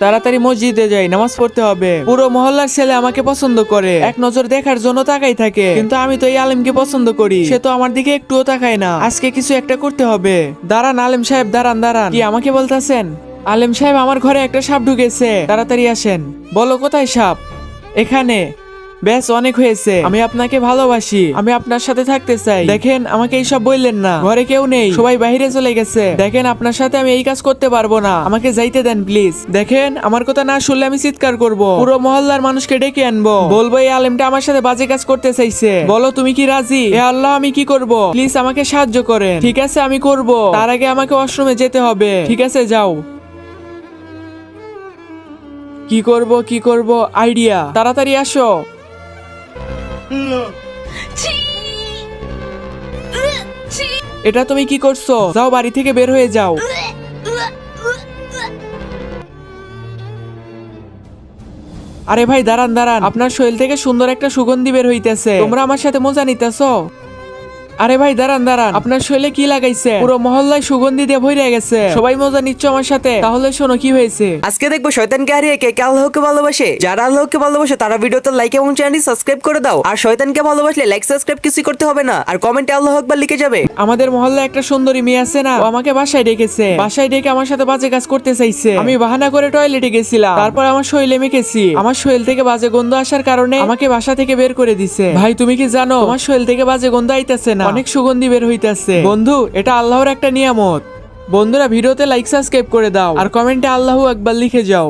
তাড়াতাড়ি মসজিদে যাই, নামাজ পড়তে হবে। পুরো মহল্লার ছেলে আমাকে পছন্দ করে, এক নজর দেখার জন্য তাকাই থাকে, কিন্তু আমি তো এই আলেমকে পছন্দ করি, সে তো আমার দিকে একটুও তাকায় না। আজকে কিছু একটা করতে হবে। দাঁড়ান আলেম সাহেব, দাঁড়ান দাঁড়ান। কি আমাকে বলতেছেন? আলেম সাহেব, আমার ঘরে একটা সাপ ঢুকেছে, তাড়াতাড়ি আসেন। বলো কোথায় সাপ? এখানে। ব্যাস, অনেক হয়েছে। আমি আপনাকে ভালোবাসি, আমি আপনার সাথে থাকতে চাই। দেখেন, আমাকে এইসব বললেন না, ঘরে কেউ নেই, সবাই বাইরে চলে গেছে। দেখেন, আপনার সাথে আমি এই কাজ করতে পারবো না, আমাকে যাইতে দেন প্লিজ। দেখেন, আমার কথা না শুনলে আমি চিৎকার করব, পুরো মহল্লার মানুষকে ডেকে আনবো, বলবো এই আলেমটা আমার সাথে বাজে কাজ করতে চাইছে। বলো তুমি কি রাজি? এ আল্লাহ, আমি কি করব? প্লিজ আমাকে সাহায্য করেন। ঠিক আছে, আমি করব, তার আগে আমাকে ওয়াশরুমে যেতে হবে। ঠিক আছে, যাও। কি করব আইডিয়া, তাড়াতাড়ি আসো। এটা তুমি কি করছো? যাও, বাড়ি থেকে বের হয়ে যাও। আরে ভাই, দাঁড়ান দাঁড়ান, আপনার শরীর থেকে সুন্দর একটা সুগন্ধি বের হইতেছে, তোমরা আমার সাথে মজা নিতেছো? আরে ভাই, দাঁড়ান দাঁড়ান, আপনার শরীরে কি লাগাইছে? পুরো মহল্লায় সুগন্ধি দিয়ে ভরে গেছে, সবাই মজা নিচ্ছ আমার সাথে। তাহলে শোনো কি হয়েছে। আজকে দেখবো শয়তানকে হারিয়ে কে কে আল্লাহকে ভালোবাসে। যারা আল্লাহকে ভালোবাসে তারা ভিডিওতে লাইক এবং চ্যানেলটি সাবস্ক্রাইব করে দাও। আর শয়তানকে ভালোবাসলে লাইক সাবস্ক্রাইব কিছু করতে হবে না, আর কমেন্টে আল্লাহু আকবার লিখে যাবে। আমাদের মহল্লায় একটা সুন্দরী মেয়ে আছে না, ও আমাকে বাসায় ডেকেছে, বাসায় ডেকে আমার সাথে বাজে কাজ করতে চাইছে। আমি বাহানা করে টয়লেটে গেছিলাম, তারপর আমার শরীরে মেখেছি, আমার শরীর থেকে বাজে গন্ধ আসার কারণে আমাকে বাসা থেকে বের করে দিছে। ভাই তুমি কি জানো, আমার শরীর থেকে বাজে গন্ধ আইতাছে না, অনেক সুগন্ধি বের হইতাছে। বন্ধু, এটা আল্লাহর একটা নিয়ামত। বন্ধুরা, ভিডিওতে লাইক সাবস্ক্রাইব করে দাও, আর কমেন্টে আল্লাহু আকবার লিখে যাও।